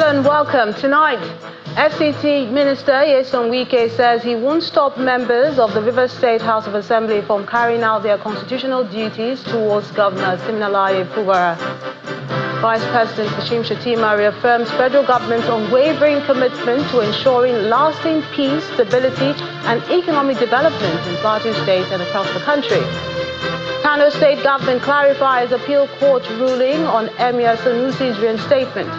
and welcome. Tonight, FCT Minister Nyesom Wike says he won't stop members of the Rivers State House of Assembly from carrying out their constitutional duties towards Governor Siminalayi Fubara. Vice President Kashim Shettima reaffirms federal government's unwavering commitment to ensuring lasting peace, stability and economic development in Plateau State and across the country. Kano State government clarifies appeal court ruling on Emir Sanusi's reinstatement.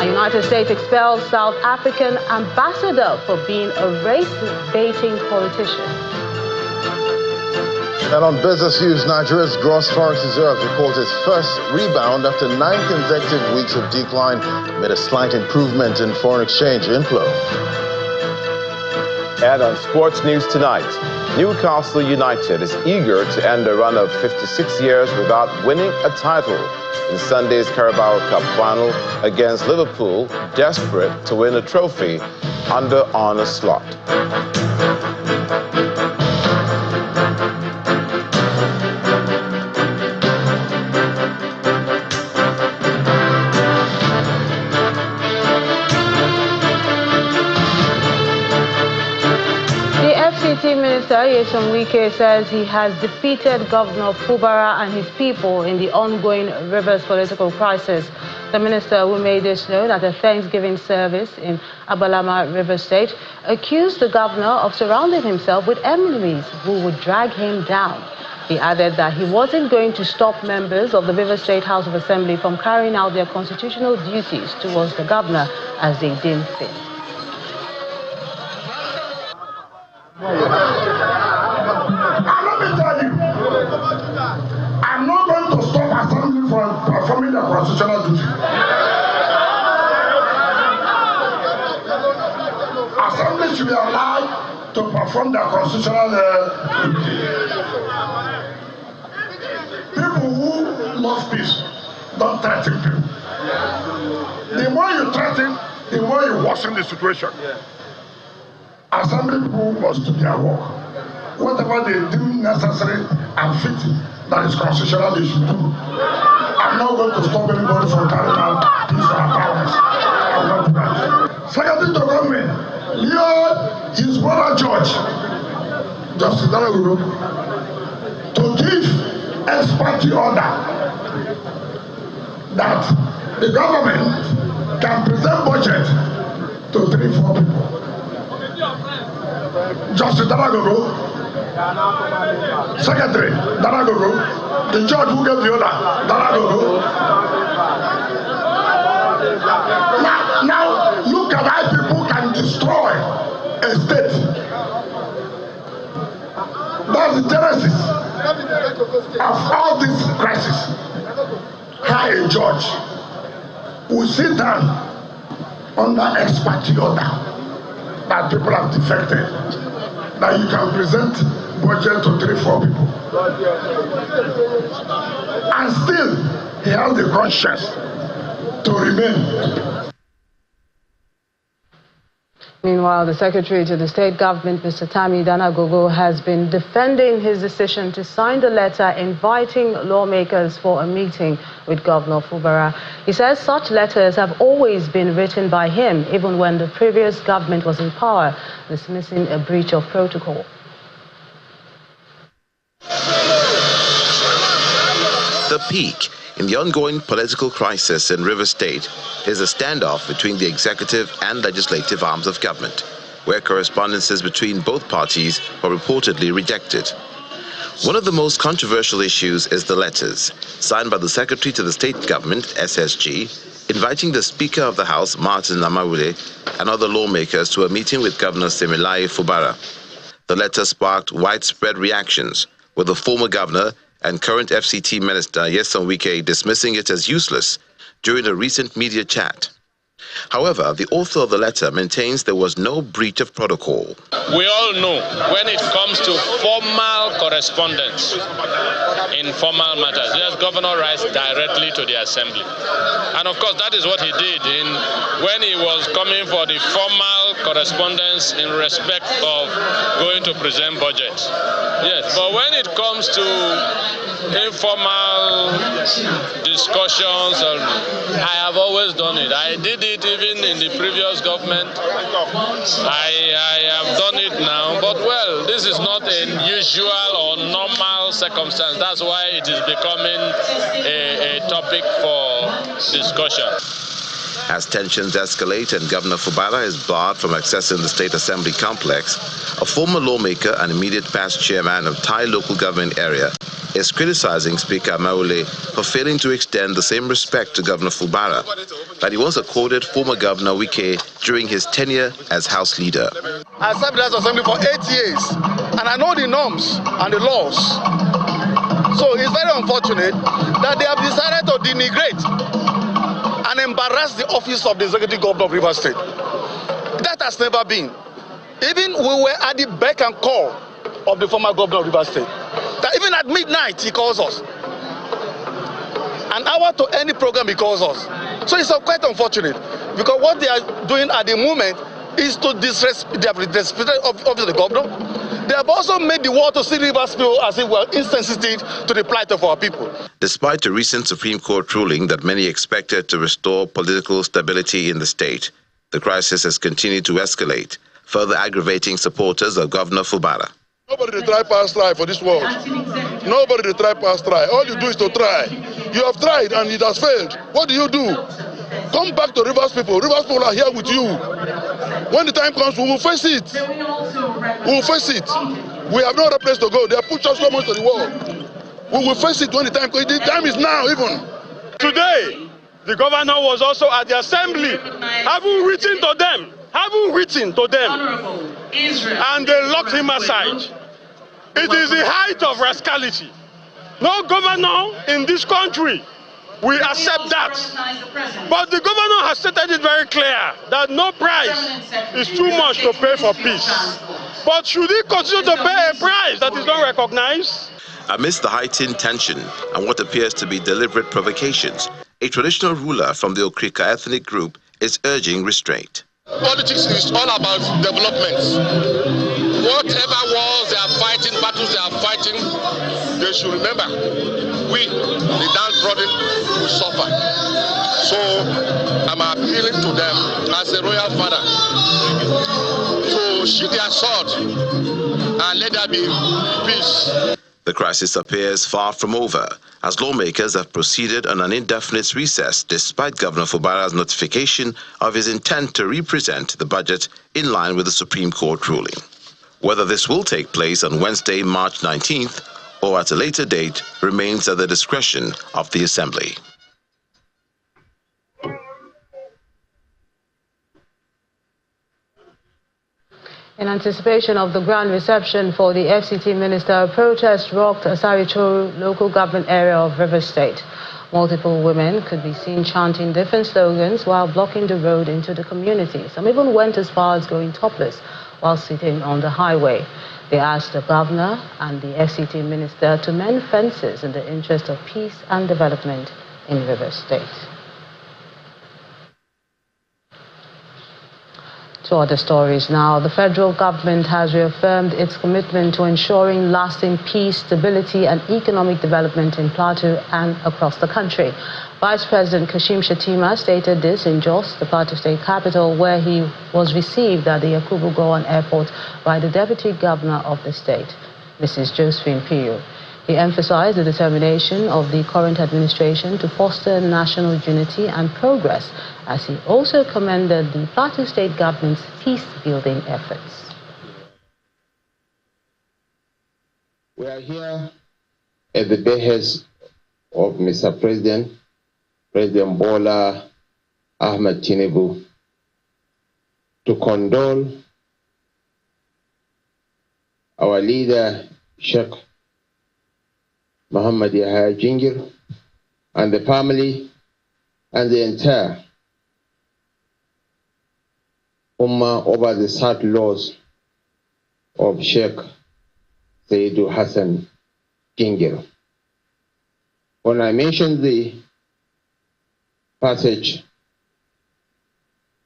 A United States expels South African ambassador for being a race-baiting politician. And on business news, Nigeria's gross forex reserves reports its first rebound after 9 consecutive weeks of decline amid a slight improvement in foreign exchange inflow. And on sports news tonight, Newcastle United is eager to end a run of 56 years without winning a title in Sunday's Carabao Cup final against Liverpool, desperate to win a trophy under Arne Slot. Minister Nyesom Wike says he has defeated Governor Fubara and his people in the ongoing Rivers political crisis. The minister, who made this known at a Thanksgiving service in Abalama, River State, accused the governor of surrounding himself with enemies who would drag him down. He added that he wasn't going to stop members of the River State House of Assembly from carrying out their constitutional duties towards the governor as they deemed fit. And let me tell you, I'm not going to stop Assembly from performing their constitutional duty. Assembly should be allowed to perform their constitutional duty. People who love peace don't threaten people. The more you threaten, the more you worsen the situation. Assembly people must do their work. Whatever they deem necessary and fitting, that is constitutional, they should do. I'm not going to stop anybody from carrying out peace or powers. I'm not doing that. Secretary to government, his brother George, Justice Dalaguru, to give expertise order that the government can present budget to 3-4 people. Justice Daragogo, Secretary Daragogo, the judge who gave the order, Daragogo. Now look at how people can destroy a state. That's the genesis of all this crisis. How a judge will sit down under expertise order that people have defected, that you can present budget to 3-4 people. And still, he has the conscience to remain. Meanwhile, the Secretary to the State Government, Mr. Tami Danagogo, has been defending his decision to sign the letter inviting lawmakers for a meeting with Governor Fubara. He says such letters have always been written by him, even when the previous government was in power, dismissing a breach of protocol. The peak in the ongoing political crisis in River State is a standoff between the executive and legislative arms of government, where correspondences between both parties were reportedly rejected. One of the most controversial issues is the letters signed by the Secretary to the State Government, SSG, inviting the Speaker of the House, Martin Amawule, and other lawmakers to a meeting with Governor Siminalayi Fubara. The letter sparked widespread reactions, with the former governor and current FCT Minister Nyesom Wike dismissing it as useless during a recent media chat. However, the author of the letter maintains there was no breach of protocol. We all know when it comes to formal correspondence in formal matters, yes, Governor writes directly to the Assembly. And of course, that is what he did when he was coming for the formal correspondence in respect of going to present budget. Yes, but when it comes to informal discussions, and I have always done it. I did it even in the previous government. I have done it now, but well, this is not a usual or normal circumstance. That's why it is becoming a topic for discussion. As tensions escalate and Governor Fubara is barred from accessing the State Assembly complex, a former lawmaker and immediate past chairman of Thai local government area is criticizing Speaker Maule for failing to extend the same respect to Governor Fubara that he once accorded former Governor Wike during his tenure as House Leader. I served as Assembly for 8 years, and I know the norms and the laws. So it's very unfortunate that they have decided to denigrate and embarrass the office of the Executive Governor of Rivers State. That has never been. Even we were at the beck and call of the former Governor of Rivers State. That even at midnight he calls us. An hour to any program he calls us. So it's quite unfortunate because what they are doing at the moment is to disrespect the office of the governor. They have also made the war to see Rivers people as if we're insensitive to the plight of our people. Despite a recent Supreme Court ruling that many expected to restore political stability in the state, the crisis has continued to escalate, further aggravating supporters of Governor Fubara. Nobody will try past try for this world. Nobody will try past try. All you do is to try. You have tried and it has failed. What do? Come back to Rivers people. Rivers people are here with you. When the time comes, we will face it. We will face it. We have no other place to go. They have put us so much to the wall. We will face it when the time comes. The time is now even. Today, the governor was also at the assembly, having written to them, and they locked him aside. It is the height of rascality. No governor in this country will accept that. But the governor has stated it very clear that no price is too much to pay for peace. But should he continue to pay a price that is not recognized? Amidst the heightened tension and what appears to be deliberate provocations, a traditional ruler from the Okrika ethnic group is urging restraint. Politics is all about development. Whatever wars they are fighting, battles they are fighting, they should remember, we, the downtrodden, will suffer. So I'm appealing to them as a royal father to sheath their sword and let there be peace. The crisis appears far from over, as lawmakers have proceeded on an indefinite recess despite Governor Fubara's notification of his intent to represent the budget in line with the Supreme Court ruling. Whether this will take place on Wednesday, March 19th, or at a later date remains at the discretion of the Assembly. In anticipation of the grand reception for the FCT minister, protests rocked Asarichoru local government area of Rivers State. Multiple women could be seen chanting different slogans while blocking the road into the community. Some even went as far as going topless while sitting on the highway. They asked the governor and the FCT minister to mend fences in the interest of peace and development in Rivers State. To other stories now, the federal government has reaffirmed its commitment to ensuring lasting peace, stability and economic development in Plateau and across the country. Vice President Kashim Shettima stated this in Jos, the Plateau State capital, where he was received at the Yakubu Gowon Airport by the Deputy Governor of the state, Mrs. Josephine Piyo. He emphasized the determination of the current administration to foster national unity and progress, as he also commended the Plateau State government's peace-building efforts. We are here at the behest of Mr. President Bola Ahmed Tinubu, to condole our leader, Sheikh Muhammad Yahya Jingir, and the family and the entire Ummah over the sad loss of Sheikh Sayyidu Hassan Jingir. When I mentioned the passage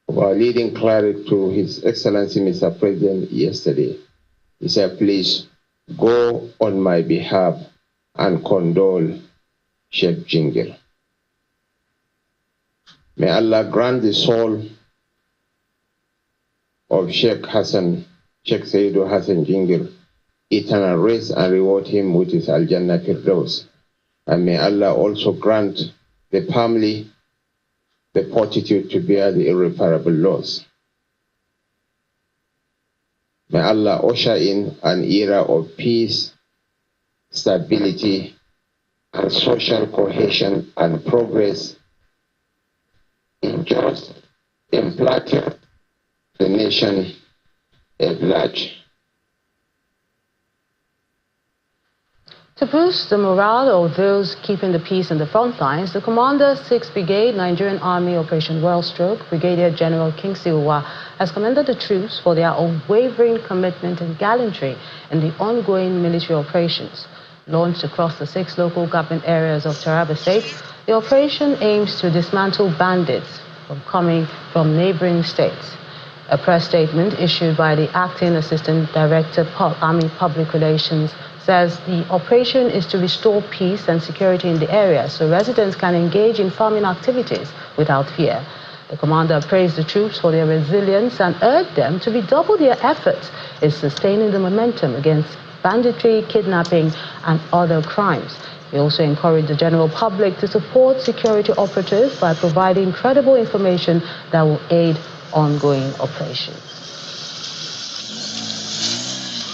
of our leading cleric to His Excellency Mr. President yesterday, he said, please go on my behalf and condole Sheikh Jingir. May Allah grant the soul of Sheikh Sayyidu Hassan Jingir eternal rest and reward him with his Al-Jannah Firdaus. And may Allah also grant the family the fortitude to bear the irreparable loss. May Allah usher in an era of peace, stability, and social cohesion and progress in just implanting the nation at large. To boost the morale of those keeping the peace in the front lines, the Commander 6th Brigade, Nigerian Army Operation Wellstroke, Brigadier General Kingsley Uwa, has commended the troops for their unwavering commitment and gallantry in the ongoing military operations. Launched across the 6 local government areas of Taraba State, the operation aims to dismantle bandits coming from neighboring states. A press statement issued by the Acting Assistant Director, Army Public Relations, says the operation is to restore peace and security in the area so residents can engage in farming activities without fear. The commander praised the troops for their resilience and urged them to redouble their efforts in sustaining the momentum against banditry, kidnapping, and other crimes. He also encouraged the general public to support security operatives by providing credible information that will aid ongoing operations.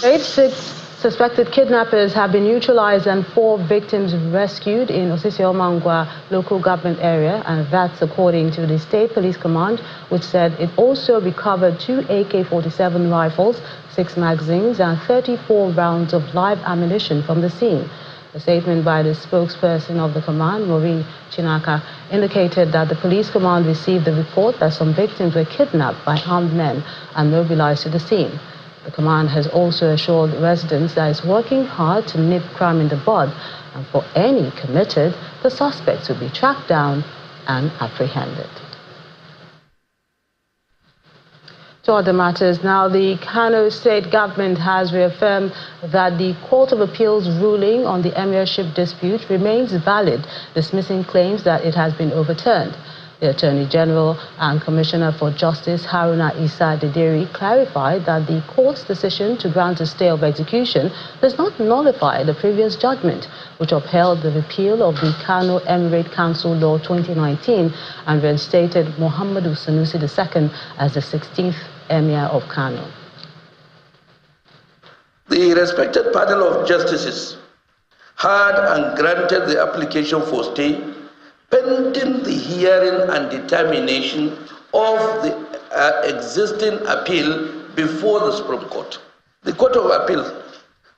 6 suspected kidnappers have been neutralized and 4 victims rescued in Osisi-Omangwa local government area, and that's according to the State Police Command, which said it also recovered 2 AK-47 rifles, 6 magazines, and 34 rounds of live ammunition from the scene. A statement by the spokesperson of the command, Maureen Chinaka, indicated that the police command received the report that some victims were kidnapped by armed men and mobilized to the scene. The command has also assured residents that it's working hard to nip crime in the bud, and for any committed, the suspects will be tracked down and apprehended. To other matters now, the Kano state government has reaffirmed that the Court of Appeal's ruling on the emirship dispute remains valid, dismissing claims that it has been overturned. The Attorney General and Commissioner for Justice Haruna Isa Dederi clarified that the court's decision to grant a stay of execution does not nullify the previous judgment, which upheld the repeal of the Kano Emirate Council Law 2019 and reinstated Muhammadu Sanusi II as the 16th Emir of Kano. The respected panel of justices heard and granted the application for stay pending the hearing and determination of the existing appeal before the Supreme Court. The Court of Appeal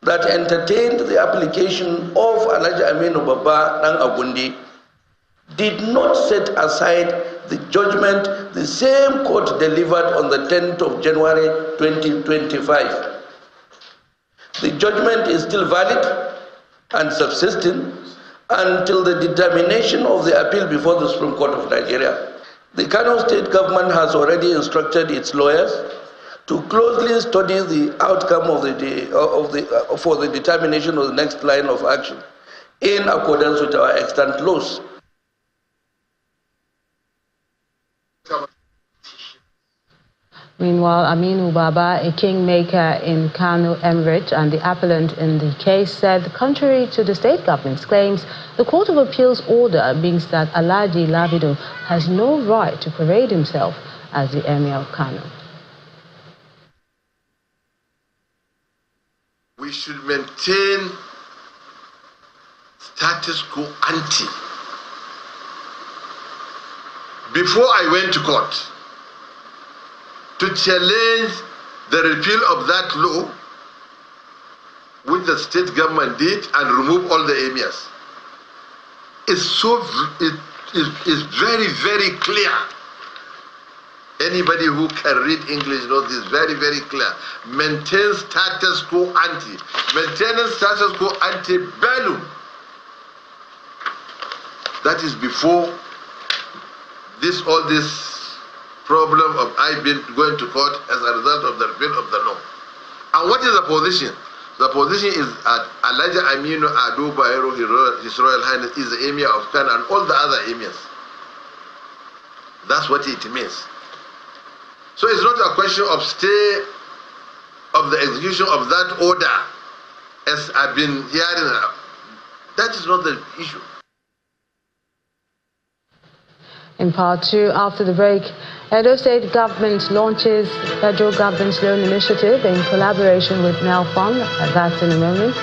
that entertained the application of Alhaji Aminu Baba Nang Agundi did not set aside the judgment the same court delivered on the 10th of January 2025. The judgment is still valid and subsisting until the determination of the appeal before the Supreme Court of Nigeria. The Kano state government has already instructed its lawyers to closely study the outcome of for the determination of the next line of action in accordance with our extant laws. Meanwhile, Aminu Baba, a kingmaker in Kano Emirate and the appellant in the case, said contrary to the state government's claims, the Court of Appeal's order means that Alhaji Lavido has no right to parade himself as the Emir of Kano. We should maintain status quo ante. Before I went to court to challenge the repeal of that law, which the state government did, and remove all the emirs, it is very, very clear. Anybody who can read English knows this very, very clear. Maintain status quo ante. Maintaining status quo ante bellum. That is before all this problem of I being going to court as a result of the repeal of the law. And what is the position? The position is that Alhaji Aminu Ado Bayero, His Royal Highness, is the Emir of Kano and all the other emirs. That's what it means. So it's not a question of stay of the execution of that order, as I've been hearing. That is not the issue. In part two, after the break, Edo State government launches federal government's loan initiative in collaboration with Nel Fund. That's in a moment.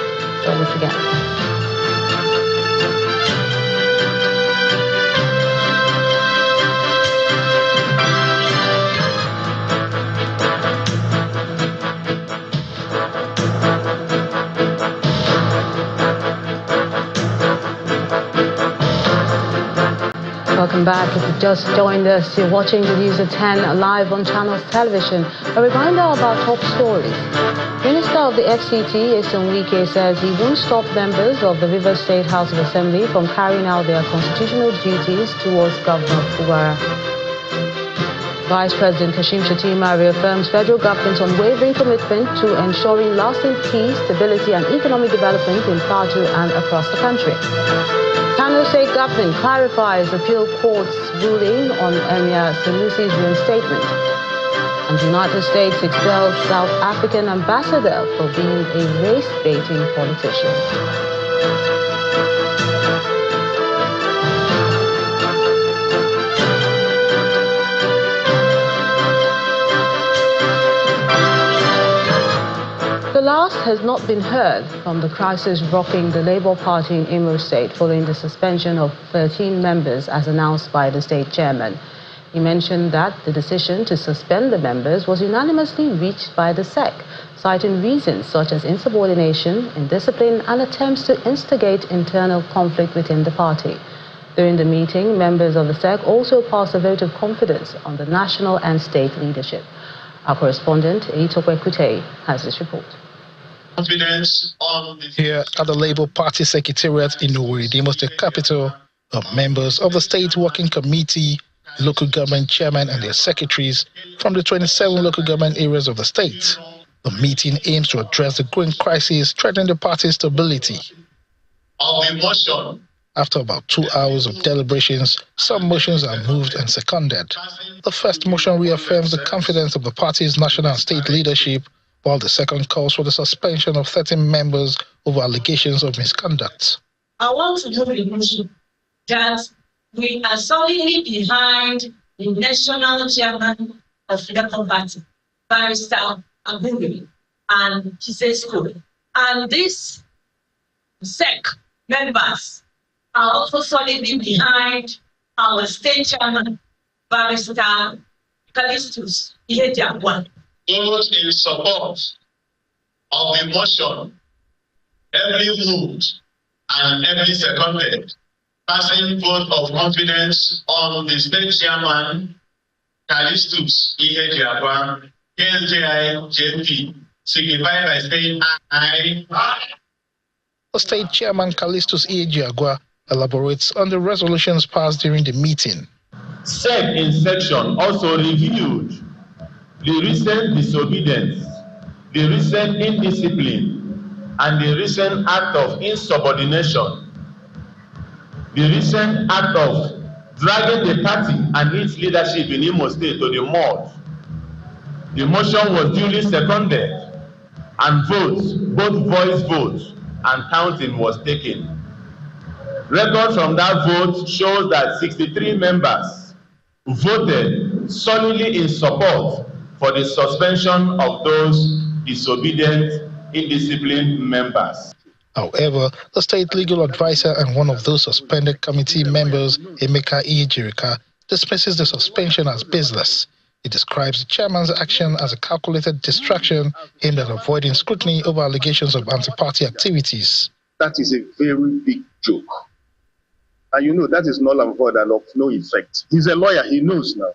Join us again. Welcome back. If you've just joined us, you're watching the news at 10 live on Channels Television. A reminder of our top stories. Minister of the FCT, Eson Wike, says he won't stop members of the Rivers State House of Assembly from carrying out their constitutional duties towards Governor Fubara. Vice President Kashim Shettima reaffirms federal government's unwavering commitment to ensuring lasting peace, stability and economic development in Plateau and across the country. Kano State government clarifies appeal court's ruling on Emir Sanusi's reinstatement. And the United States expels South African ambassador for being a race-baiting politician. The last has not been heard from the crisis rocking the Labour Party in Imo State following the suspension of 13 members as announced by the state chairman. He mentioned that the decision to suspend the members was unanimously reached by the SEC, citing reasons such as insubordination, indiscipline and attempts to instigate internal conflict within the party. During the meeting, members of the SEC also passed a vote of confidence on the national and state leadership. Our correspondent, Eitokwe Kute, has this report. Confidence on here at the Labour Party Secretariat in Owerri, Imo State capital, of members of the State Working Committee, local government chairmen and their secretaries from the 27 local government areas of the state. The meeting aims to address the growing crisis threatening the party's stability. After about 2 hours of deliberations, some motions are moved and seconded. The first motion reaffirms the confidence of the party's national and state leadership, while the second calls for the suspension of 13 members over allegations of misconduct. I want to know the motion that we are solidly behind the national chairman of the Labour Party, Barrister Aburi and Chisesko. And these SEC members are also solidly behind our state chairman, Barrister Callistus Ihediakwa. Those in support of the motion, every moved and every seconded, passing vote of confidence on the state chairman, Callistus Ihediakwa, KLJI JP, signify by saying aye. The state chairman, Callistus Ihediakwa, elaborates on the resolutions passed during the meeting. SEC in section also reviewed the recent disobedience, the recent indiscipline, and the recent act of insubordination, the recent act of dragging the party and its leadership in Imo State to the mud. The motion was duly seconded, and votes, both voice votes and counting, was taken. Record from that vote shows that 63 members voted solely in support for the suspension of those disobedient, indisciplined members. However, the state legal advisor and one of those suspended committee members, Emeka Ijirika, dismisses the suspension as baseless. He describes the chairman's action as a calculated distraction aimed at avoiding scrutiny over allegations of anti-party activities. That is a very big joke. And you know that is null and void and of no effect. He's a lawyer, he knows now.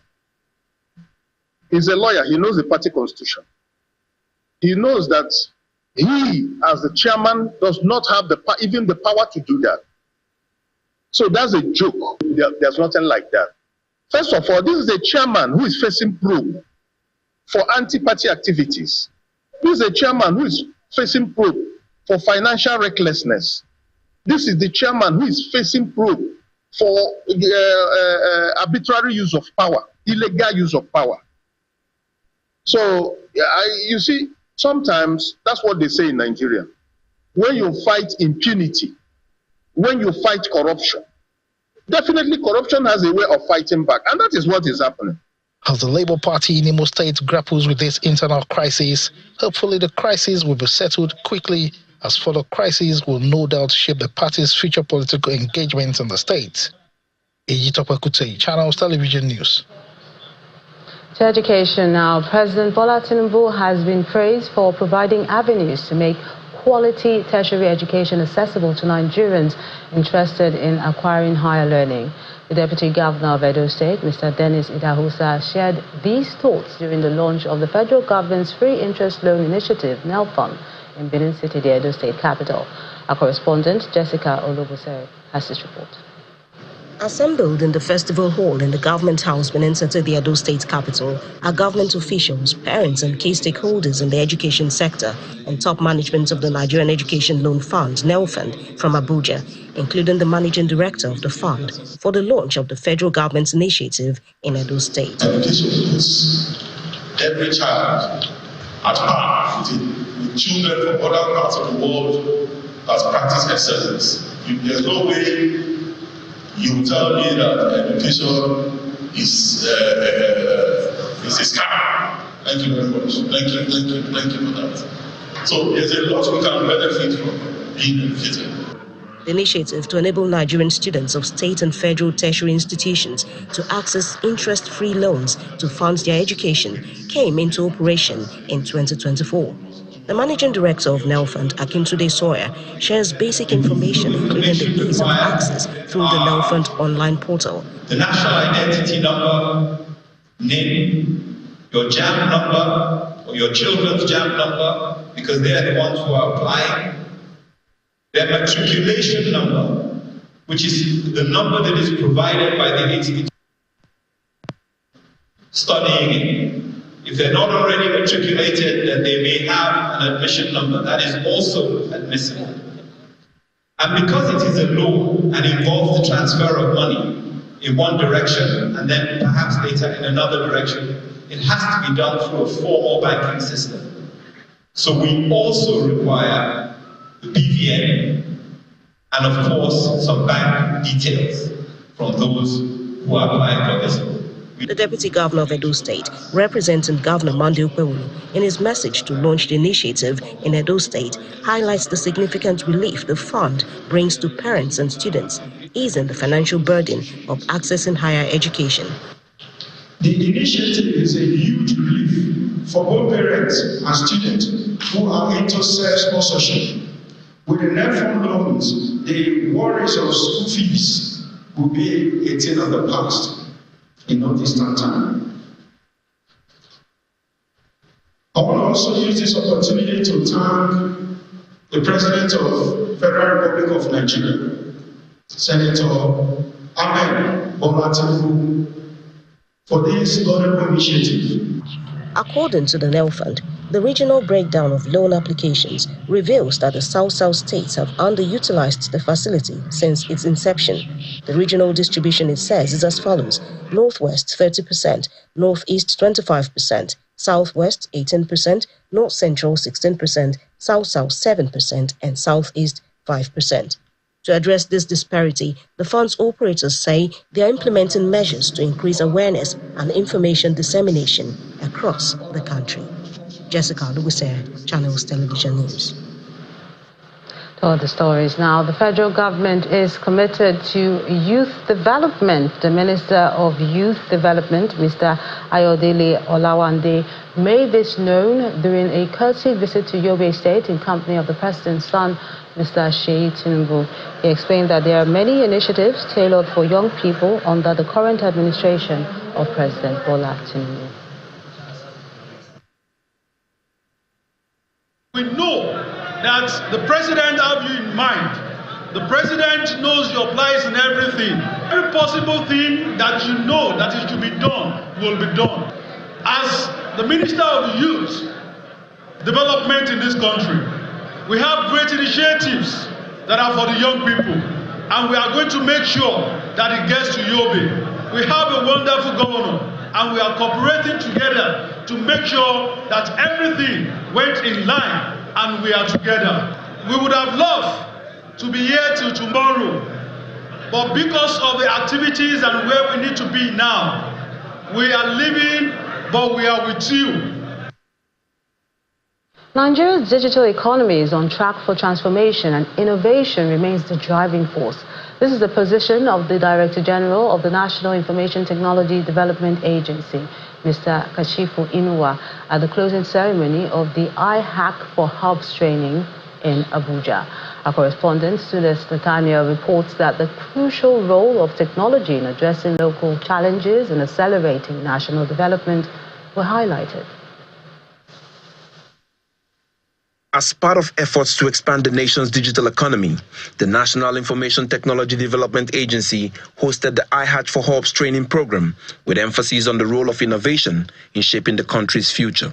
He's a lawyer, he knows the party constitution. He knows that he, as the chairman, does not have even the power to do that. So that's a joke. There's nothing like that. First of all, this is a chairman who is facing probe for anti-party activities. This is a chairman who is facing probe for financial recklessness. This is the chairman who is facing probe for arbitrary use of power, illegal use of power. So you see, sometimes that's what they say in Nigeria. When you fight impunity, when you fight corruption, definitely corruption has a way of fighting back, and that is what is happening. As the Labour Party in Imo State grapples with this internal crisis, hopefully the crisis will be settled quickly, as further crises will no doubt shape the party's future political engagement in the state. Ejitope Kute, Channels Television News. To education now, President Bola Tinubu has been praised for providing avenues to make quality tertiary education accessible to Nigerians interested in acquiring higher learning. The Deputy Governor of Edo State, Mr. Dennis Idahosa, shared these thoughts during the launch of the federal government's free interest loan initiative, NELFUN, in Benin City, the Edo State capital. Our correspondent, Jessica Olobose, has this report. Assembled in the festival hall in the government house Benin City, the Edo State capital, are government officials, parents and key stakeholders in the education sector and top management of the Nigerian Education Loan Fund, NELFUN, from Abuja, including the managing director of the fund, for the launch of the federal government's initiative in Edo State. Education puts every child at par with children from other parts of the world that practice excellence. There's no way you tell me that education is a scam. Thank you very much. Thank you for that. So there's a lot we can benefit from being educated. The initiative to enable Nigerian students of state and federal tertiary institutions to access interest-free loans to fund their education came into operation in 2024. The managing director of NELFUN, Akintunde Sawyer, shares basic information, including the ease of access through the NELFUN online portal. The national identity number, name, your JAM number, or your children's JAM number, because they are the ones who are applying. Their matriculation number, which is the number that is provided by the institution studying. If they're not already matriculated, then they may have an admission number that is also admissible. And because it is a loan and involves the transfer of money in one direction and then perhaps later in another direction, it has to be done through a formal banking system. So we also require the BVN and of course some bank details from those who are applying for this loan. The Deputy Governor of Edo State, representing Governor Monday Okpewulu, in his message to launch the initiative in Edo State, highlights the significant relief the fund brings to parents and students, easing the financial burden of accessing higher education. The initiative is a huge relief for both parents and students who are into self-sponsorship. With the NELFUN loans, the worries of school fees will be a thing of the past in no distant time. I want to also use this opportunity to thank the President of the Federal Republic of Nigeria, Senator Ahmed Bola Tinubu, for this laudable initiative. According to the NELFUN, the regional breakdown of loan applications reveals that the South-South states have underutilized the facility since its inception. The regional distribution, it says, is as follows: Northwest 30%, Northeast 25%, Southwest 18%, North Central 16%, South-South 7%, and Southeast 5%. To address this disparity, the fund's operators say they are implementing measures to increase awareness and information dissemination across the country. Jessica Olobose, Channels Television News. To other stories now, the federal government is committed to youth development. The Minister of Youth Development, Mr. Ayodele Olawande, made this known during a courtesy visit to Yobe State in company of the President's son, Mr. Sheyi Tinubu. He explained that there are many initiatives tailored for young people under the current administration of President Bola Tinubu. We know that the president has you in mind. The president knows your plights and everything. Every possible thing that you know that it should be done will be done. As the Minister of Youth Development in this country, we have great initiatives that are for the young people. and we are going to make sure that it gets to Yobe. We have a wonderful governor, and we are cooperating together to make sure that everything went in line and we are together. We would have loved to be here till tomorrow, but because of the activities and where we need to be now, we are leaving, but we are with you. Nigeria's digital economy is on track for transformation, and innovation remains the driving force. This is the position of the Director General of the National Information Technology Development Agency, Mr. Kashifu Inuwa, at the closing ceremony of the iHack for Hubs training in Abuja. Our correspondent, Sunes Nathaniel, reports that the crucial role of technology in addressing local challenges and accelerating national development were highlighted. As part of efforts to expand the nation's digital economy, the National Information Technology Development Agency hosted the iHatch for Hubs training program with emphasis on the role of innovation in shaping the country's future.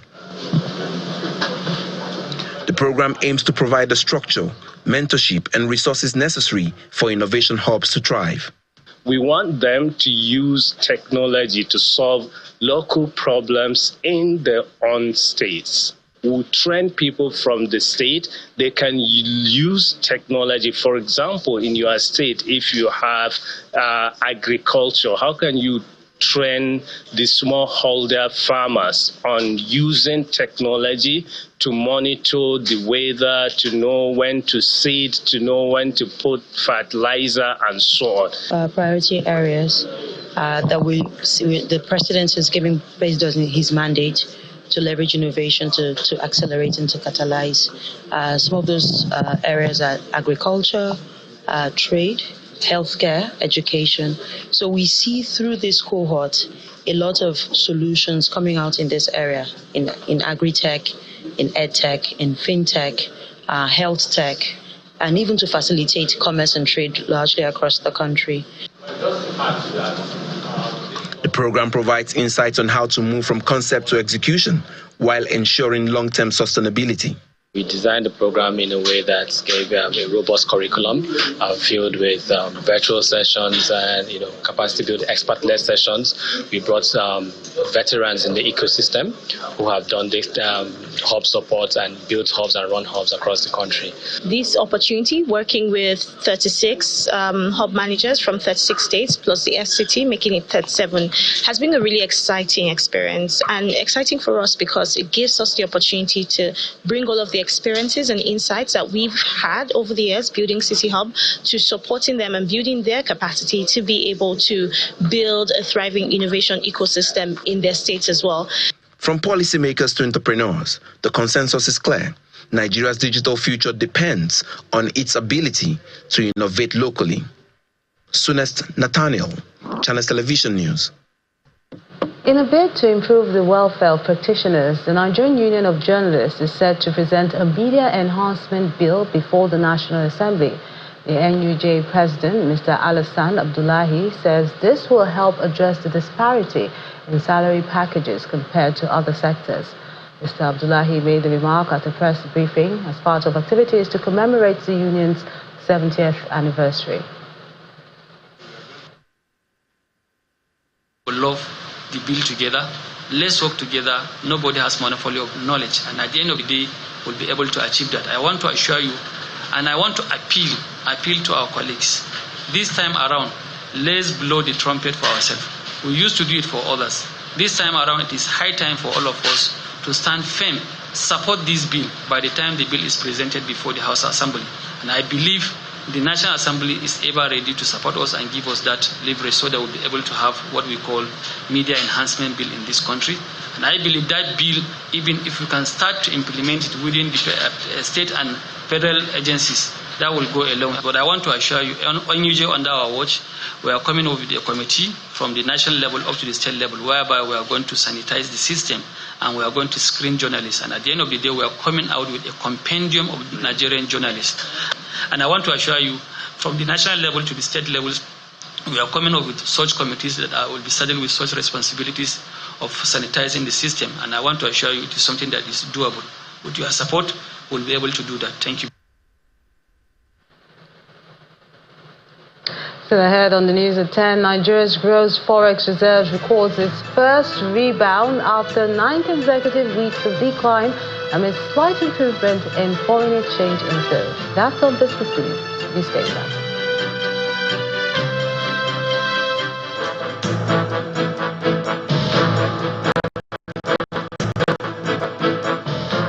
The program aims to provide the structure, mentorship, and resources necessary for innovation hubs to thrive. We want them to use technology to solve local problems in their own states. We train people from the state. They can use technology. For example, in your state, if you have agriculture, how can you train the smallholder farmers on using technology to monitor the weather, to know when to seed, to know when to put fertilizer, and so on? Priority areas that the President is giving based on his mandate to leverage innovation, to accelerate and to catalyze. Some of those areas are agriculture, trade, healthcare, education. So we see through this cohort a lot of solutions coming out in this area, in agri-tech, in ed-tech, in fintech, health tech, and even to facilitate commerce and trade largely across the country. The program provides insights on how to move from concept to execution while ensuring long-term sustainability. We designed the program in a way that gave a robust curriculum filled with virtual sessions and capacity building, expert-led sessions. We brought veterans in the ecosystem who have done this hub support and built hubs and run hubs across the country. This opportunity, working with 36 hub managers from 36 states plus the FCT, making it 37, has been a really exciting experience, and exciting for us because it gives us the opportunity to bring all of the experiences and insights that we've had over the years building City Hub to supporting them and building their capacity to be able to build a thriving innovation ecosystem in their states as well. From policymakers to entrepreneurs, the consensus is clear. Nigeria's digital future depends on its ability to innovate locally. Sunest Nathaniel, Channels Television News. In a bid to improve the welfare of practitioners, the Nigerian Union of Journalists is set to present a media enhancement bill before the National Assembly. The NUJ president, Mr. Alassane Abdullahi, says this will help address the disparity in salary packages compared to other sectors. Mr. Abdullahi made the remark at a press briefing as part of activities to commemorate the union's 70th anniversary. We love the bill together. Let's work together. Nobody has monopoly of knowledge, and at the end of the day, we'll be able to achieve that. I want to assure you, and I want to appeal to our colleagues. This time around, let's blow the trumpet for ourselves. We used to do it for others. This time around, it is high time for all of us to stand firm, support this bill by the time the bill is presented before the House Assembly. And I believe the National Assembly is ever ready to support us and give us that leverage so that we'll be able to have what we call media enhancement bill in this country. And I believe that bill, even if we can start to implement it within the state and federal agencies, that will go along. But I want to assure you, unusually under our watch, we are coming up with a committee from the national level up to the state level, whereby we are going to sanitize the system and we are going to screen journalists. And at the end of the day, we are coming out with a compendium of Nigerian journalists. And I want to assure you, from the national level to the state levels, we are coming up with such committees that will be saddled with such responsibilities of sanitizing the system. And I want to assure you it is something that is doable. With your support, we'll be able to do that. Thank you. Still ahead on the news at 10, Nigeria's gross forex reserves records its first rebound after 9 consecutive weeks of decline amid slight improvement in foreign exchange inflows. That's on Business News. Please stay with us.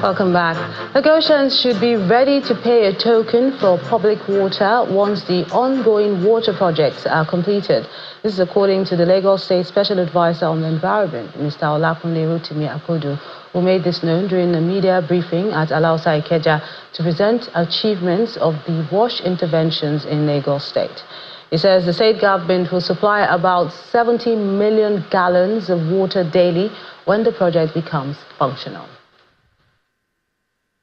Welcome back. Lagosians should be ready to pay a token for public water once the ongoing water projects are completed. This is according to the Lagos State Special Advisor on the Environment, Mr. Olakunle Rotimi Akodo, who made this known during a media briefing at Alausa Ikeja to present achievements of the wash interventions in Lagos State. He says the state government will supply about 70 million gallons of water daily when the project becomes functional.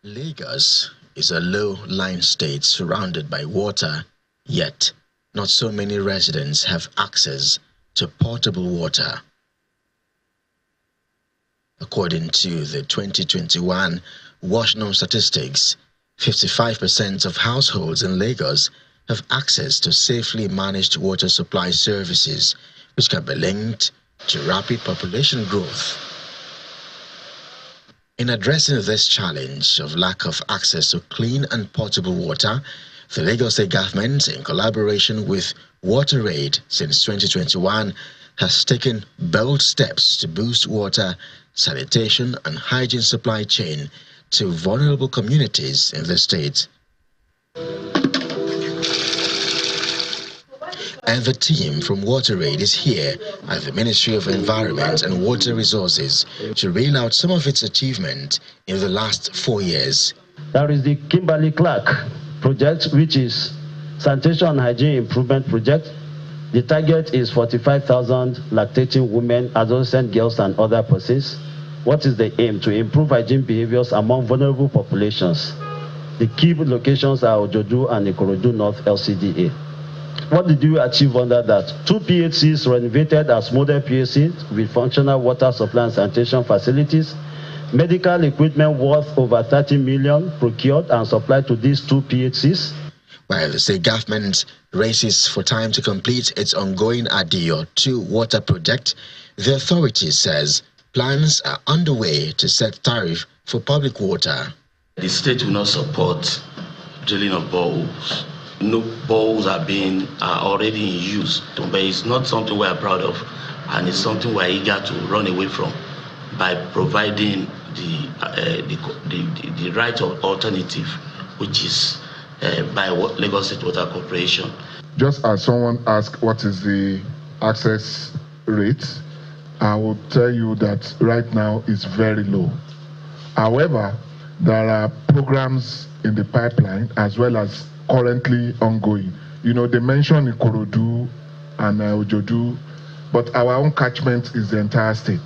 Lagos is a low-lying state surrounded by water, yet not so many residents have access to potable water. According to the 2021 WashNum statistics, 55% of households in Lagos have access to safely managed water supply services, which can be linked to rapid population growth. In addressing this challenge of lack of access to clean and potable water, the Lagos State government, in collaboration with WaterAid since 2021, has taken bold steps to boost water, sanitation and hygiene supply chain to vulnerable communities in the state. And the team from WaterAid is here at the Ministry of Environment and Water Resources to reel out some of its achievements in the last 4 years. There is the Kimberly Clark project, which is sanitation and hygiene improvement project. The target is 45,000 lactating women, adolescent girls and other persons. What is the aim? To improve hygiene behaviors among vulnerable populations. The key locations are Ojodu and Ikorodu North LCDA. What did you achieve under that? 2 PHCs renovated as model PHCs with functional water supply and sanitation facilities. Medical equipment worth over 30 million procured and supplied to these 2 PHCs. While the state government races for time to complete its ongoing Adio 2 water project, the authority says plans are underway to set tariff for public water. The state will not support drilling of boreholes. No boreholes are already in use, but it's not something we are proud of, and it's something we are eager to run away from by providing the right of alternative, which is by Lagos State Water Corporation. Just as someone asked what is the access rate, I will tell you that right now it's very low. However, there are programs in the pipeline as well as currently ongoing. You know, they mentioned Ikorodu and Ojodu, but our own catchment is the entire state.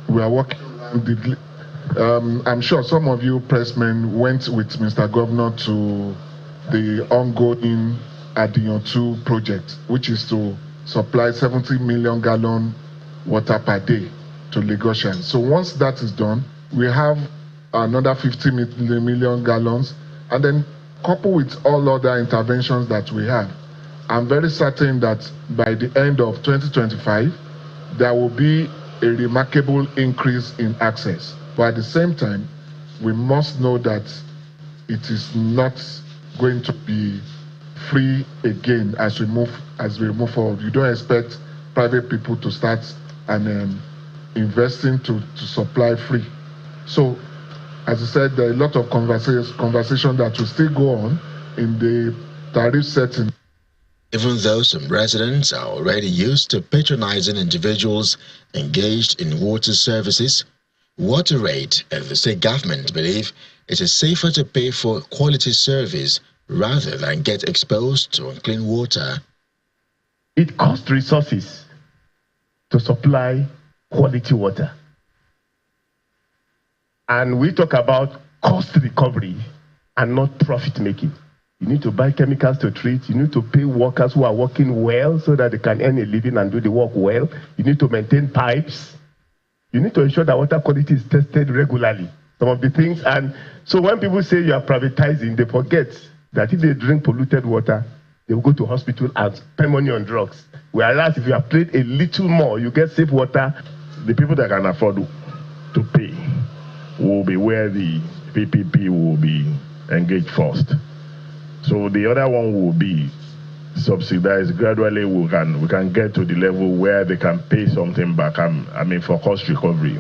We are working around the I'm sure some of you pressmen went with Mr. Governor to the ongoing Adion 2 project, which is to supply 70 million gallon water per day to Lagosians. So once that is done, we have another 50 million gallons, and then coupled with all other interventions that we have, I'm very certain that by the end of 2025, there will be a remarkable increase in access. But at the same time, we must know that it is not going to be free again as we move forward. You don't expect private people to start and investing to supply free. So, as I said, there are a lot of conversation that will still go on in the tariff setting. Even though some residents are already used to patronizing individuals engaged in water services, WaterAid and the state government believe it is safer to pay for quality service rather than get exposed to unclean water. It costs resources to supply quality water. And we talk about cost recovery and not profit making. You need to buy chemicals to treat. You need to pay workers who are working well so that they can earn a living and do the work well. You need to maintain pipes. You need to ensure that water quality is tested regularly. Some of the things, and so when people say you are privatizing, they forget that if they drink polluted water, they will go to hospital and spend money on drugs. Whereas if you have paid a little more, you get safe water. The people that can afford to pay will be where the PPP will be engaged first. So the other one will be subsidized. Gradually we can get to the level where they can pay something back, for cost recovery.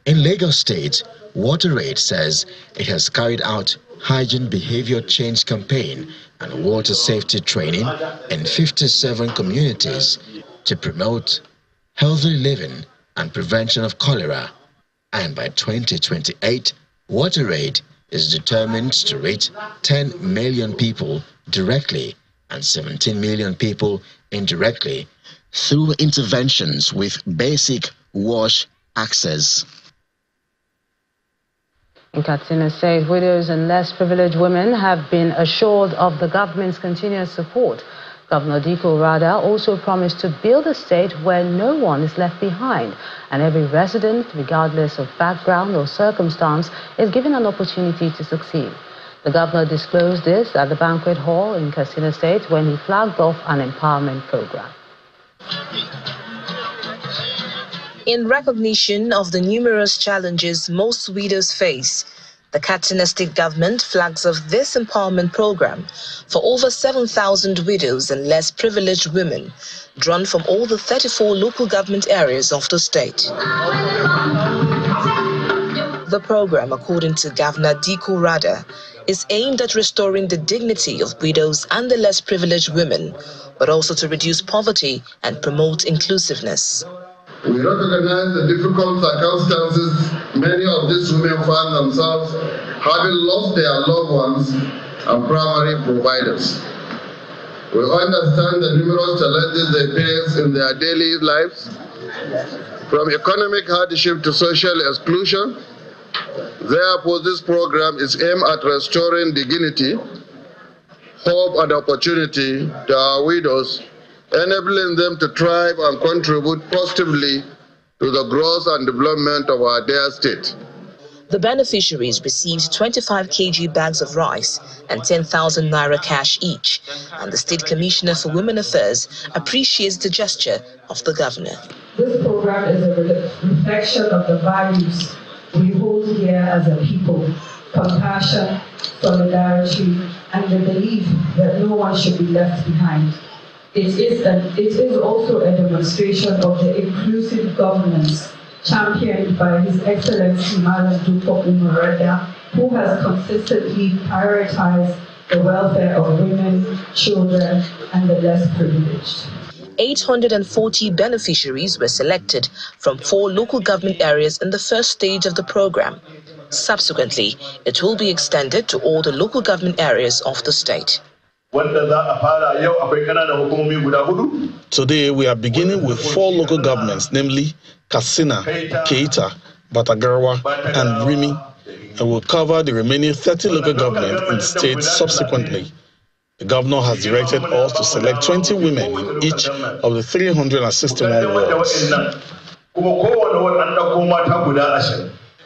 In Lagos State, WaterAid says it has carried out hygiene behavior change campaign and water safety training in 57 communities to promote healthy living and prevention of cholera. And by 2028, WaterAid is determined to reach 10 million people directly and 17 million people indirectly through interventions with basic wash access. In Katsina State, widows and less privileged women have been assured of the government's continuous support. Governor Diko Rada also promised to build a state where no one is left behind and every resident, regardless of background or circumstance, is given an opportunity to succeed. The governor disclosed this at the banquet hall in Katsina State when he flagged off an empowerment program. In recognition of the numerous challenges most widows face, the Katsina State government flags off this empowerment program for over 7,000 widows and less privileged women, drawn from all the 34 local government areas of the state. The program, according to Governor Diko Rada, is aimed at restoring the dignity of widows and the less privileged women, but also to reduce poverty and promote inclusiveness. We recognize the difficult circumstances many of these women find themselves having lost their loved ones and primary providers. We understand the numerous challenges they face in their daily lives, from economic hardship to social exclusion. Therefore, this program is aimed at restoring dignity, hope, and opportunity to our widows, enabling them to thrive and contribute positively to the growth and development of our dear state. The beneficiaries received 25 kg bags of rice and 10,000 naira cash each, and the State Commissioner for Women Affairs appreciates the gesture of the governor. This program is a reflection of the values we hold here as a people: compassion, solidarity, and the belief that no one should be left behind. It is also a demonstration of the inclusive governance championed by His Excellency Kano Emirate, who has consistently prioritized the welfare of women, children, and the less privileged. 840 beneficiaries were selected from 4 local government areas in the first stage of the program. Subsequently, it will be extended to all the local government areas of the state. Today, we are beginning with 4 local governments, namely Katsina, Keita, Batagarawa, and Rimi, and will cover the remaining 30 local governments in the state subsequently. The governor has directed us to select 20 women in each of the 361 wards.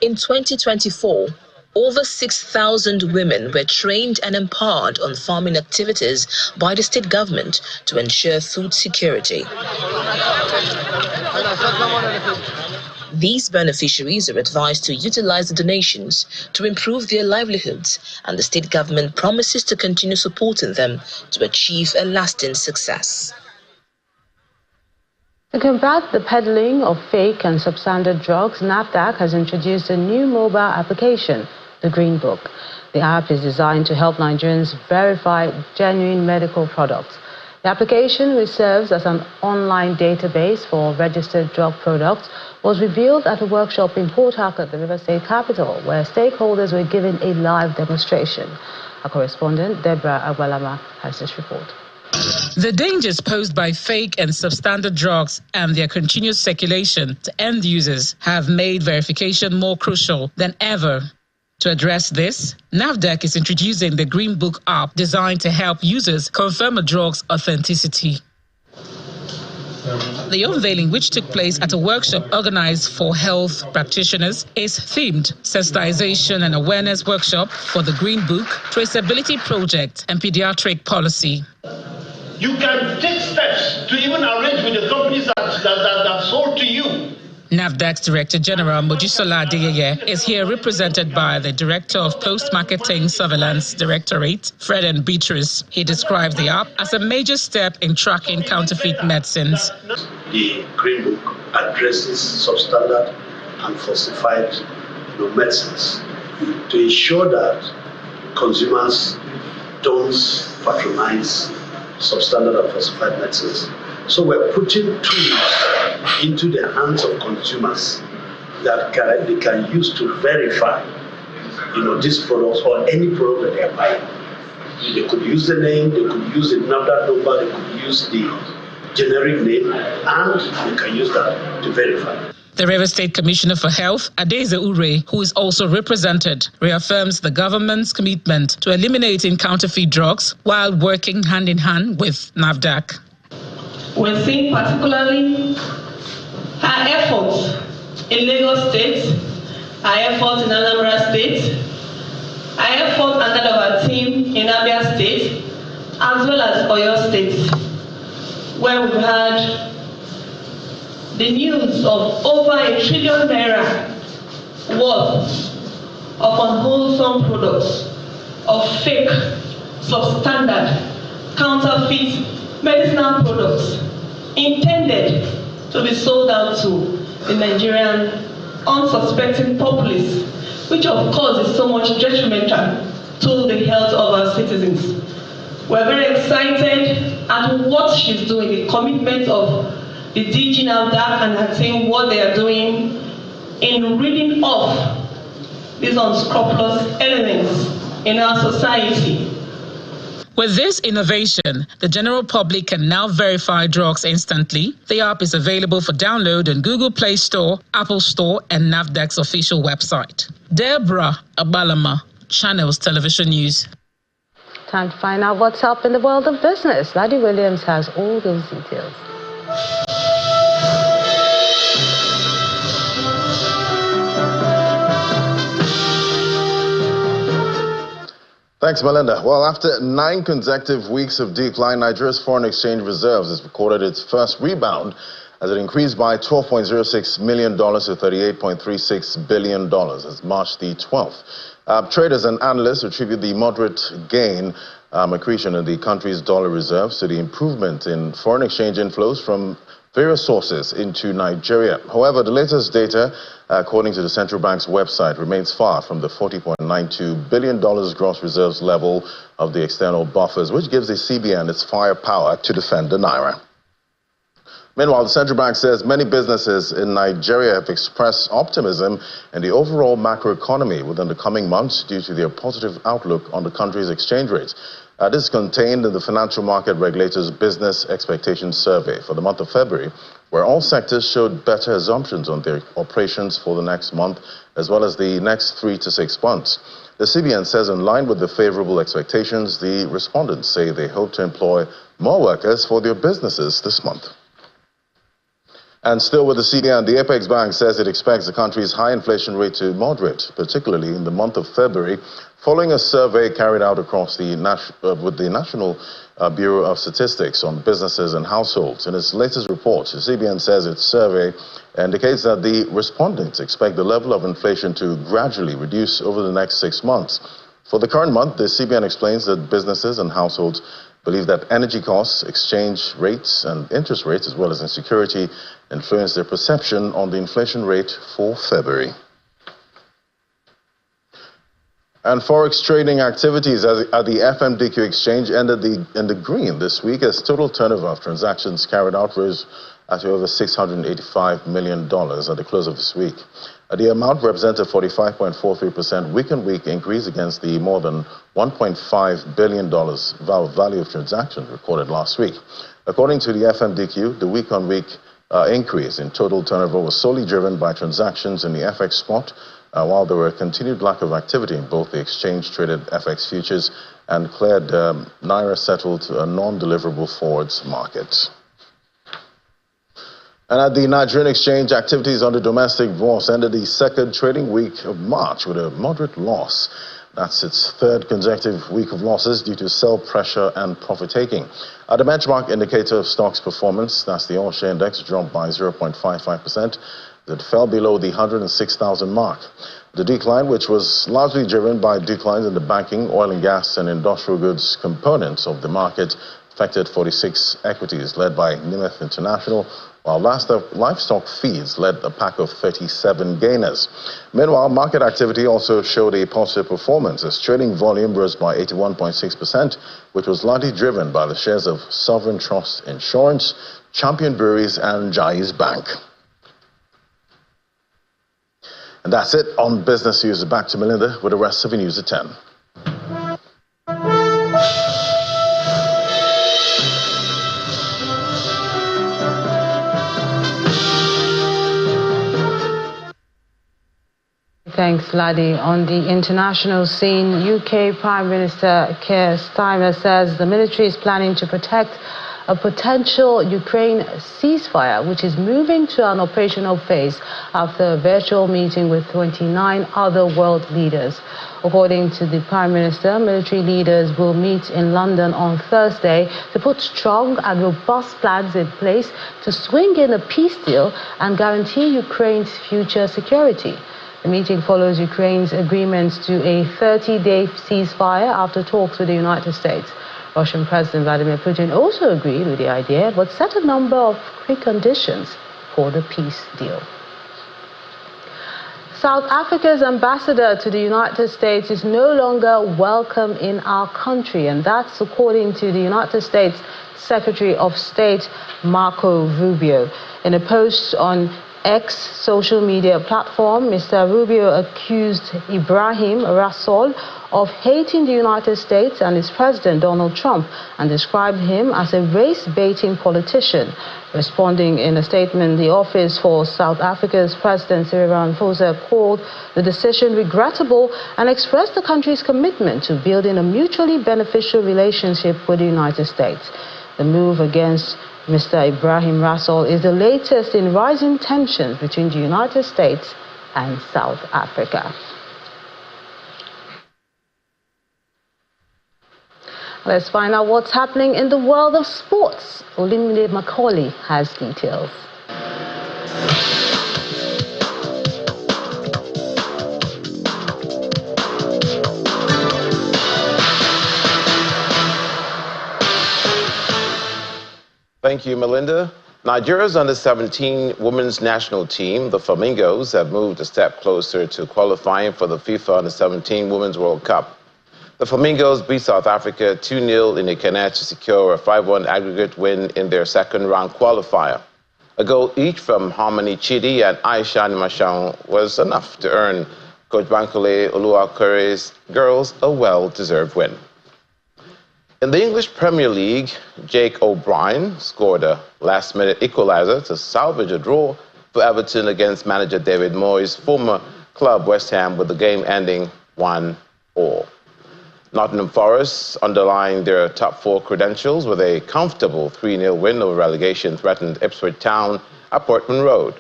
In 2024, over 6,000 women were trained and empowered on farming activities by the state government to ensure food security. These beneficiaries are advised to utilize the donations to improve their livelihoods, and the state government promises to continue supporting them to achieve a lasting success. To combat the peddling of fake and substandard drugs, NAFDAC has introduced a new mobile application, the Green Book. The app is designed to help Nigerians verify genuine medical products. The application, which serves as an online database for registered drug products, was revealed at a workshop in Port Harcourt, the River State capital, where stakeholders were given a live demonstration. Our correspondent, Deborah Agbalama, has this report. The dangers posed by fake and substandard drugs and their continuous circulation to end users have made verification more crucial than ever. To address this, NAFDAC is introducing the Green Book app designed to help users confirm a drug's authenticity. The unveiling, which took place at a workshop organized for health practitioners, is themed Sensitization and Awareness Workshop for the Green Book, Traceability Project, and Pediatric Policy. You can take steps to even arrange with the companies that sold to you. NAFDAC's Director General Mojisola Adeyeye is here represented by the Director of Post-Marketing Surveillance Directorate, Fred and Beatrice. He describes the app as a major step in tracking counterfeit medicines. The Green Book addresses substandard and falsified medicines to ensure that consumers don't patronize substandard and falsified medicines. So we're putting tools into the hands of consumers that they can use to verify, these products or any product that they're buying. They could use the name, they could use the NAFDAC number, they could use the generic name, and they can use that to verify. The Rivers State Commissioner for Health, Adeze Ure, who is also represented, reaffirms the government's commitment to eliminating counterfeit drugs while working hand in hand with NAFDAC. We're seeing particularly our efforts in Lagos State, our efforts in Anambra State, our efforts and that of our team in Abia State, as well as Oyo State, where we've had the news of over ₦1 trillion worth of unwholesome products, of fake, substandard, counterfeit medicinal products intended to be sold out to the Nigerian unsuspecting populace, which of course is so much detrimental to the health of our citizens. We're very excited at what she's doing, the commitment of the DG NAFDAC and her team, what they are doing in ridding off these unscrupulous elements in our society. With this innovation, the general public can now verify drugs instantly. The app is available for download on Google Play Store, Apple Store, and NAFDAC's official website. Deborah Abalama, Channels Television News. Time to find out what's up in the world of business. Laddie Williams has all those details. Thanks, Melinda. Well, after 9 consecutive weeks of decline, Nigeria's foreign exchange reserves has recorded its first rebound as it increased by $12.06 million to $38.36 billion as March the 12th. Traders and analysts attribute the moderate gain accretion in the country's dollar reserves to the improvement in foreign exchange inflows from various sources into Nigeria. However, the latest data, according to the central bank's website, remains far from the $40.92 billion gross reserves level of the external buffers, which gives the CBN its firepower to defend the naira. Meanwhile, the central bank says many businesses in Nigeria have expressed optimism in the overall macroeconomy within the coming months due to their positive outlook on the country's exchange rate. This is contained in the Financial Market Regulator's Business Expectations Survey for the month of February, where all sectors showed better assumptions on their operations for the next month, as well as the next 3 to 6 months. The CBN says in line with the favorable expectations, the respondents say they hope to employ more workers for their businesses this month. And still with the CBN, the Apex Bank says it expects the country's high inflation rate to moderate, particularly in the month of February, following a survey carried out across the with the National Bureau of Statistics on businesses and households. In its latest report, the CBN says its survey indicates that the respondents expect the level of inflation to gradually reduce over the next 6 months. For the current month, the CBN explains that businesses and households believe that energy costs, exchange rates, and interest rates, as well as insecurity, influence their perception on the inflation rate for February. And forex trading activities at the FMDQ exchange ended in the green this week as total turnover of transactions carried out rose at over $685 million at the close of this week. The amount represented 45.43% week-on-week increase against the more than $1.5 billion value of transactions recorded last week. According to the FMDQ, the week-on-week increase in total turnover was solely driven by transactions in the FX spot, while there were a continued lack of activity in both the exchange-traded FX futures and cleared Naira-settled non-deliverable forwards markets. And at the Nigerian exchange, activities on the domestic bourse ended the second trading week of March with a moderate loss. That's its third consecutive week of losses due to sell pressure and profit-taking. The benchmark indicator of stocks performance, that's the all-share index, dropped by 0.55%. It fell below the 106,000 mark. The decline, which was largely driven by declines in the banking, oil and gas, and industrial goods components of the market, affected 46 equities, led by Nimeth International, while livestock feeds led a pack of 37 gainers. Meanwhile, market activity also showed a positive performance as trading volume rose by 81.6%, which was largely driven by the shares of Sovereign Trust Insurance, Champion Breweries, and Jais Bank. And that's it on Business News. Back to Melinda with the rest of the news at 10. Thanks, Laddie. On the international scene, UK Prime Minister Keir Starmer says the military is planning to protect a potential Ukraine ceasefire, which is moving to an operational phase after a virtual meeting with 29 other world leaders. According to the Prime Minister, military leaders will meet in London on Thursday to put strong and robust plans in place to swing in a peace deal and guarantee Ukraine's future security. The meeting follows Ukraine's agreement to a 30-day ceasefire after talks with the United States. Russian President Vladimir Putin also agreed with the idea, but set a number of preconditions for the peace deal. South Africa's ambassador to the United States is no longer welcome in our country, and that's according to the United States Secretary of State Marco Rubio. In a post on X social media platform, Mr. Rubio accused Ibrahim Rasool of hating the United States and its president, Donald Trump, and described him as a race-baiting politician. Responding in a statement, the Office for South Africa's President, Cyril Ramaphosa, called the decision regrettable and expressed the country's commitment to building a mutually beneficial relationship with the United States. The move against Mr. Ibrahim Rasool is the latest in rising tensions between the United States and South Africa. Let's find out what's happening in the world of sports. Olimide Macaulay has details. Thank you, Melinda. Nigeria's under-17 women's national team, the Flamingos, have moved a step closer to qualifying for the FIFA Under-17 Women's World Cup. The Flamingos beat South Africa 2-0 in Ikenne to secure a 5-1 aggregate win in their second-round qualifier. A goal each from Harmony Chidi and Aisha Nimashang was enough to earn Coach Bankole Oluwakure's girls a well-deserved win. In the English Premier League, Jake O'Brien scored a last-minute equalizer to salvage a draw for Everton against manager David Moyes' former club West Ham, with the game ending 1-1. Nottingham Forest underlined their top four credentials with a comfortable 3-0 win over relegation-threatened Ipswich Town at Portman Road.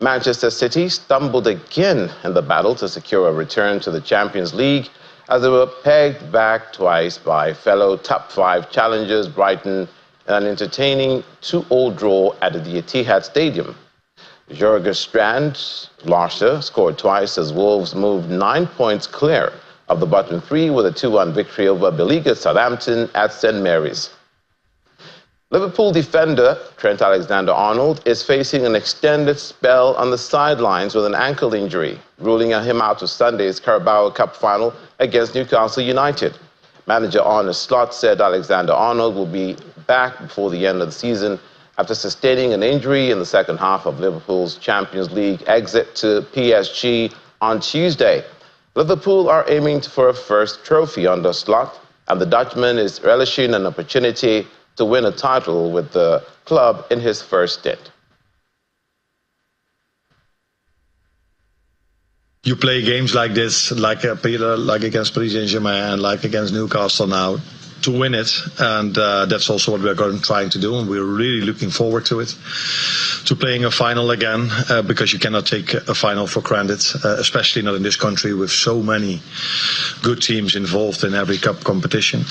Manchester City stumbled again in the battle to secure a return to the Champions League as they were pegged back twice by fellow top-5 challengers Brighton in an entertaining 2-2 draw at the Etihad Stadium. Jurgen Strand Larcher scored twice as Wolves moved 9 points clear of the bottom three with a 2-1 victory over beleaguered Southampton at St Mary's. Liverpool defender Trent Alexander-Arnold is facing an extended spell on the sidelines with an ankle injury, ruling him out of Sunday's Carabao Cup final against Newcastle United. Manager Arne Slot said Alexander-Arnold will be back before the end of the season after sustaining an injury in the second half of Liverpool's Champions League exit to PSG on Tuesday. Liverpool are aiming for a first trophy under Slot, and the Dutchman is relishing an opportunity to win a title with the club in his first stint. You play games like this, like against Paris Saint-Germain and like against Newcastle now, to win it, and that's also what we're trying to do, and we're really looking forward to it, to playing a final again, because you cannot take a final for granted, especially not in this country with so many good teams involved in every cup competition.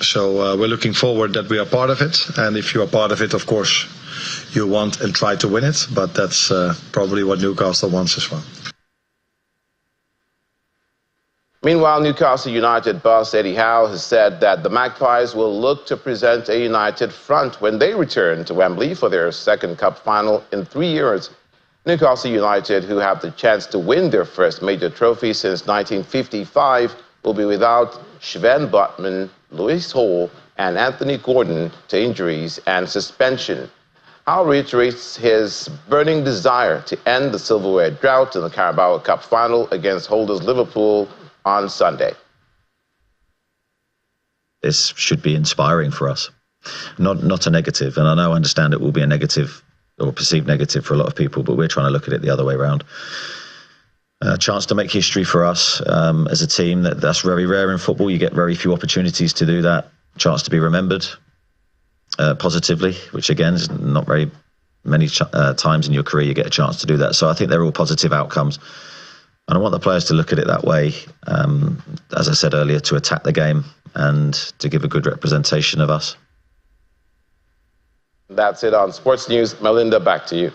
So we're looking forward that we are part of it, and if you are part of it, of course, you want and try to win it, but that's probably what Newcastle wants as well. Meanwhile, Newcastle United boss Eddie Howe has said that the Magpies will look to present a united front when they return to Wembley for their second cup final in 3 years. Newcastle United, who have the chance to win their first major trophy since 1955, will be without Sven Botman, Lewis Hall and Anthony Gordon to injuries and suspension. Howe reiterates his burning desire to end the silverware drought in the Carabao Cup final against holders Liverpool on Sunday. This should be inspiring for us, not a negative. And I understand it will be a negative or perceived negative for a lot of people, but we're trying to look at it the other way around. A chance to make history for us as a team. That's very rare in football. You get very few opportunities to do that. Chance to be remembered positively, which again is not very many times in your career you get a chance to do that. So I think they're all positive outcomes. And I want the players to look at it that way, as I said earlier, to attack the game and to give a good representation of us. That's it on Sports News. Melinda, back to you.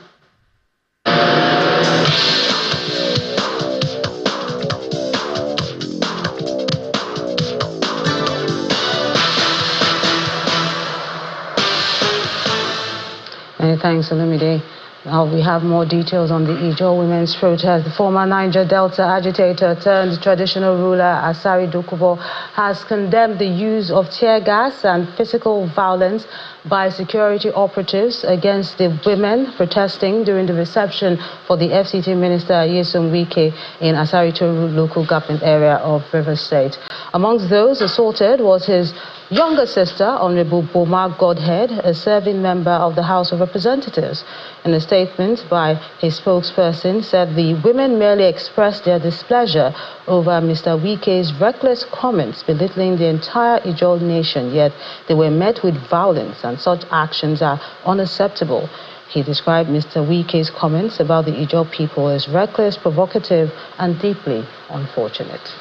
Many thanks, Olumide. We have more details on the Ijaw women's protest. The former Niger Delta agitator turned traditional ruler Asari Dokubo has condemned the use of tear gas and physical violence by security operatives against the women protesting during the reception for the FCT minister Nyesom Wike in Asari Toru local government area of Rivers State. Amongst those assaulted was his younger sister, Honorable Boma Godhead, a serving member of the House of Representatives. In a statement by his spokesperson, said the women merely expressed their displeasure over Mr. Wike's reckless comments belittling the entire Ijaw nation, yet they were met with violence and such actions are unacceptable. He described Mr. Wike's comments about the Ijaw people as reckless, provocative and deeply unfortunate.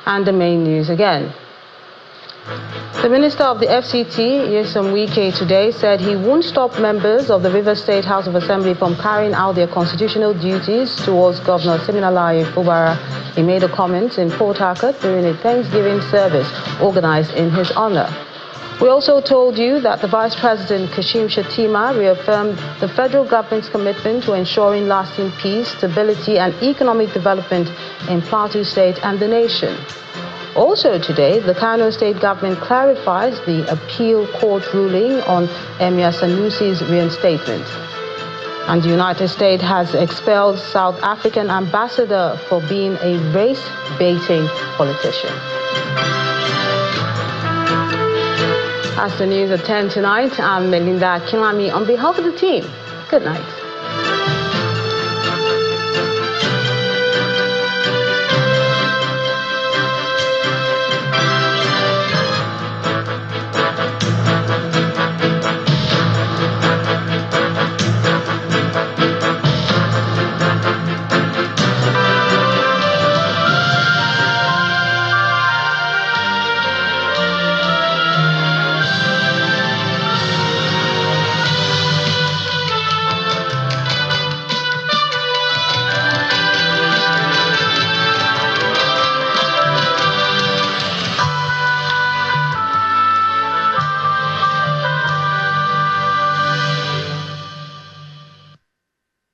And the main news again. The Minister of the FCT, Nyesom Wike, today said he won't stop members of the Rivers State House of Assembly from carrying out their constitutional duties towards Governor Siminalayi Fubara. He made a comment in Port Harcourt during a Thanksgiving service organized in his honor. We also told you that the Vice President, Kashim Shettima, reaffirmed the federal government's commitment to ensuring lasting peace, stability and economic development in Plateau State and the nation. Also today, the Kano State government clarifies the appeal court ruling on Emir Sanusi's reinstatement. And the United States has expelled South African ambassador for being a race-baiting politician. That's the news at 10 tonight. I'm Melinda Kilami on behalf of the team. Good night.